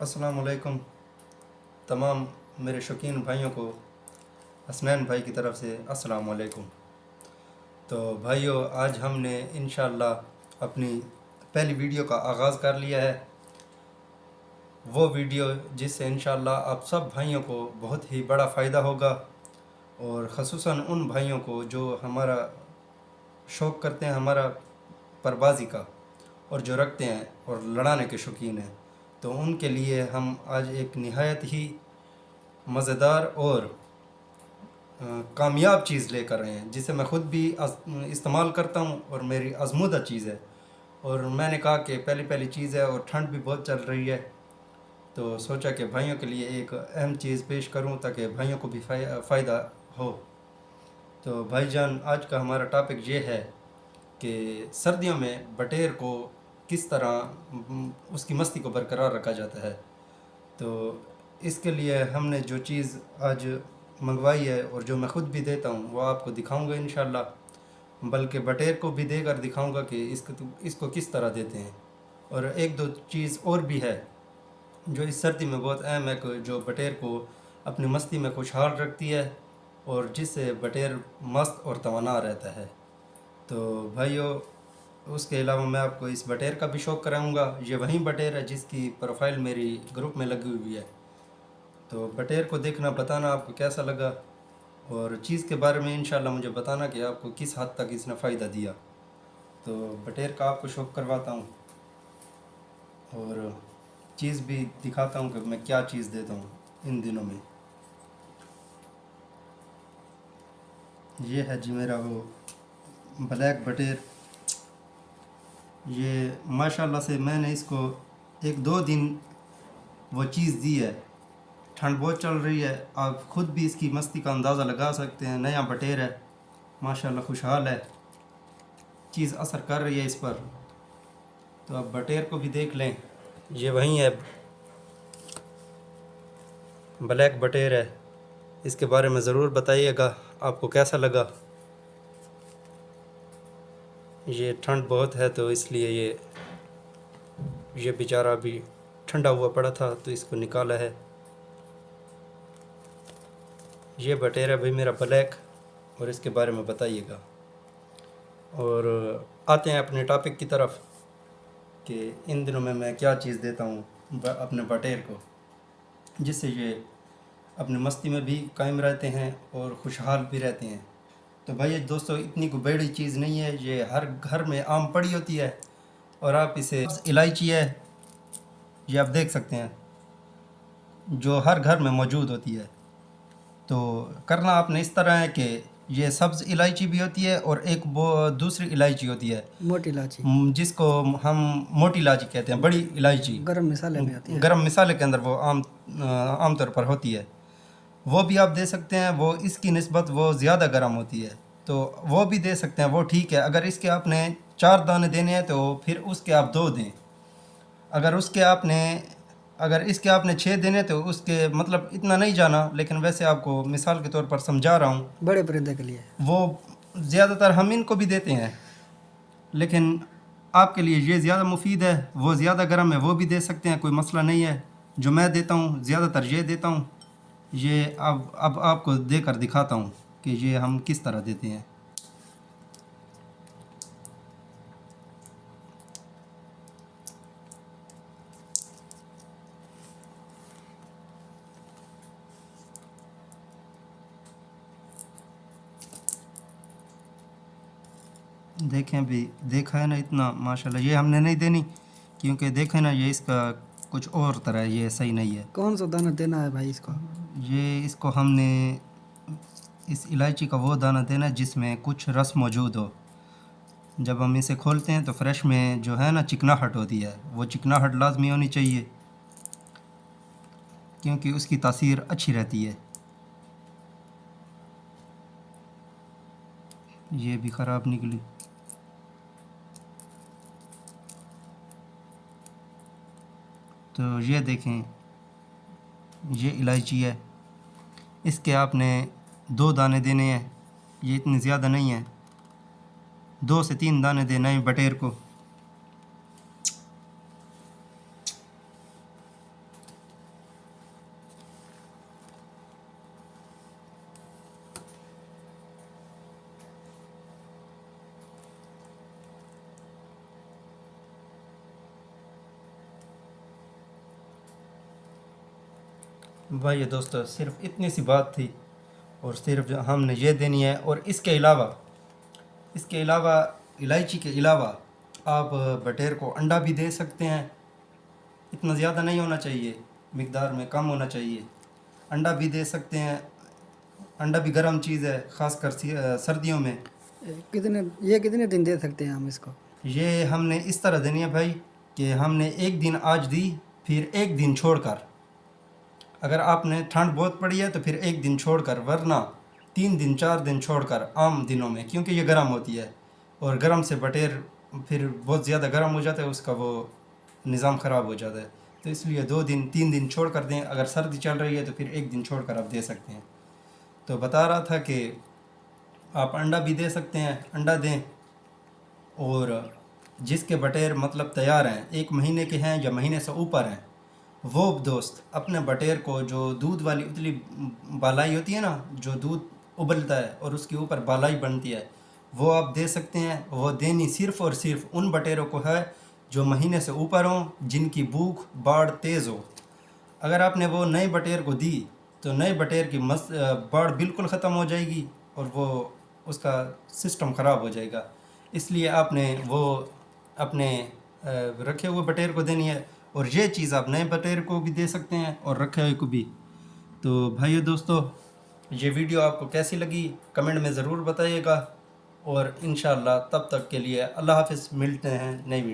अस्सलाम वालेकुम तमाम मेरे शौकीन भाइयों को हसनैन भाई की तरफ से अस्सलाम वालेकुम। तो भाइयों, आज हमने इंशाअल्लाह अपनी पहली वीडियो का आगाज़ कर लिया है। वो वीडियो जिससे इंशाअल्लाह आप सब भाइयों को बहुत ही बड़ा फ़ायदा होगा, और ख़ुसूसन उन भाइयों को जो हमारा शौक़ करते हैं, हमारा परबाज़ी का, और जो रखते हैं और लड़ाने के शौकीन हैं। तो उनके लिए हम आज एक निहायत ही मज़ेदार और कामयाब चीज़ लेकर आए हैं, जिसे मैं ख़ुद भी इस्तेमाल करता हूँ और मेरी आज़मूदा चीज़ है। और मैंने कहा कि पहली चीज़ है और ठंड भी बहुत चल रही है, तो सोचा कि भाइयों के लिए एक अहम चीज़ पेश करूँ ताकि भाइयों को भी फ़ायदा हो। तो भाईजान, आज का हमारा टॉपिक ये है कि सर्दियों में बटेर को किस तरह उसकी मस्ती को बरकरार रखा जाता है। तो इसके लिए हमने जो चीज़ आज मंगवाई है और जो मैं ख़ुद भी देता हूँ वो आपको दिखाऊंगा इंशाल्लाह, बल्कि बटेर को भी देकर दिखाऊंगा कि इसको किस तरह देते हैं। और एक दो चीज़ और भी है जो इस सर्दी में बहुत अहम है, जो बटेर को अपनी मस्ती में खुशहाल रखती है और जिससे बटेर मस्त और तवाना रहता है। तो भाइयों, उसके अलावा मैं आपको इस बटेर का भी शौक़ कराऊंगा। ये वही बटेर है जिसकी प्रोफाइल मेरी ग्रुप में लगी हुई है। तो बटेर को देखना, बताना आपको कैसा लगा, और चीज़ के बारे में इंशाल्लाह मुझे बताना कि आपको किस हद तक इसने फ़ायदा दिया। तो बटेर का आपको शौक़ करवाता हूँ और चीज़ भी दिखाता हूँ कि मैं क्या चीज़ देता हूँ इन दिनों में। ये है जी मेरा वो ब्लैक बटेर। ये माशाल्लाह से मैंने इसको एक दो दिन वो चीज़ दी है। ठंड बहुत चल रही है, आप ख़ुद भी इसकी मस्ती का अंदाज़ा लगा सकते हैं। नया बटेर है, माशाल्लाह खुशहाल है, चीज़ असर कर रही है इस पर। तो आप बटेर को भी देख लें। ये वही है, ब्लैक बटेर है। इसके बारे में ज़रूर बताइएगा आपको कैसा लगा। ये ठंड बहुत है तो इसलिए ये बेचारा अभी ठंडा हुआ पड़ा था तो इसको निकाला है। ये बटेर है भाई मेरा ब्लैक, और इसके बारे में बताइएगा। और आते हैं अपने टॉपिक की तरफ कि इन दिनों में मैं क्या चीज़ देता हूँ अपने बटेर को, जिससे ये अपनी मस्ती में भी कायम रहते हैं और खुशहाल भी रहते हैं। तो भाई दोस्तों, इतनी कोई बड़ी चीज़ नहीं है, ये हर घर में आम पड़ी होती है। और आप इसे इलायची है, ये आप देख सकते हैं, जो हर घर में मौजूद होती है। तो करना आपने इस तरह है कि ये सब्ज़ इलायची भी होती है और एक वो दूसरी इलायची होती है, मोटी इलायची, जिसको हम मोटी इलायची कहते हैं, बड़ी इलायची गरम मसाले में आती है। गरम मसाले के अंदर वो आमतौर पर होती है। वो भी आप दे सकते हैं, वो इसकी निस्बत वो ज़्यादा गर्म होती है, तो वो भी दे सकते हैं, वो ठीक है। अगर इसके आपने 4 दाने देने हैं तो फिर उसके आप 2 दें। अगर इसके आपने 6 देने तो उसके मतलब इतना नहीं जाना, लेकिन वैसे आपको मिसाल के तौर पर समझा रहा हूँ। बड़े परिंदे के लिए वो ज़्यादातर हम इनको भी देते हैं, लेकिन आपके लिए ये ज़्यादा मुफीद है। वो ज़्यादा गर्म है, वो भी दे सकते हैं, कोई मसला नहीं है। जो मैं देता हूँ ज़्यादातर ये देता हूँ। ये अब आपको देकर दिखाता हूँ कि ये हम किस तरह देते हैं। देखें भी, देखा है ना इतना माशाल्लाह। ये हमने नहीं देनी क्योंकि देखें ना, ये इसका कुछ और तरह है, ये सही नहीं है। कौन सा दाना देना है भाई इसको? ये इसको हमने इस इलायची का वो दाना देना है जिसमें कुछ रस मौजूद हो। जब हम इसे खोलते हैं तो फ्रेश में जो है ना चिकनाहट होती है, वो चिकनाहट लाजमी होनी चाहिए क्योंकि उसकी तासीर अच्छी रहती है। ये भी ख़राब निकली। तो ये देखें, ये इलायची है, इसके आपने 2 दाने देने हैं। ये इतने ज़्यादा नहीं है, 2 से 3 दाने देना है बटेर को। भाई दोस्तों सिर्फ इतनी सी बात थी, और सिर्फ जो हमने ये देनी है। और इसके अलावा इलायची के अलावा आप बटेर को अंडा भी दे सकते हैं। इतना ज़्यादा नहीं होना चाहिए, मिकदार में कम होना चाहिए। अंडा भी दे सकते हैं। अंडा भी गर्म चीज़ है, ख़ासकर सर्दियों में। कितने दिन दे सकते हैं हम इसको? ये हमने इस तरह देनी है भाई कि हमने एक दिन आज दी, फिर एक दिन छोड़कर। अगर आपने ठंड बहुत पड़ी है तो फिर एक दिन छोड़कर, वरना 3 दिन 4 दिन छोड़कर आम दिनों में, क्योंकि ये गर्म होती है और गर्म से बटेर फिर बहुत ज़्यादा गर्म हो जाता है, उसका वो निज़ाम ख़राब हो जाता है। तो इसलिए 2 दिन 3 दिन छोड़ कर दें। अगर सर्दी चल रही है तो फिर एक दिन छोड़ कर आप दे सकते हैं। तो बता रहा था कि आप अंडा भी दे सकते हैं, अंडा दें। और जिसके बटेर मतलब तैयार हैं, 1 महीने के हैं या महीने से ऊपर हैं, वो दोस्त अपने बटेर को, जो दूध वाली उतली बालाई होती है ना, जो दूध उबलता है और उसके ऊपर बालाई बनती है, वो आप दे सकते हैं। वो देनी सिर्फ़ और सिर्फ उन बटेरों को है जो महीने से ऊपर हों, जिनकी भूख बाढ़ तेज़ हो। अगर आपने वो नए बटेर को दी तो नए बटेर की बाढ़ बिल्कुल ख़त्म हो जाएगी और वो उसका सिस्टम ख़राब हो जाएगा। इसलिए आपने वो अपने रखे हुए बटेर को देनी है। और ये चीज़ आप नए बटेर को भी दे सकते हैं और रखे हुए को भी। तो भाइयों दोस्तों, ये वीडियो आपको कैसी लगी कमेंट में ज़रूर बताइएगा। और इंशाअल्लाह तब तक के लिए अल्लाह हाफ़िज़, मिलते हैं नई वीडियो।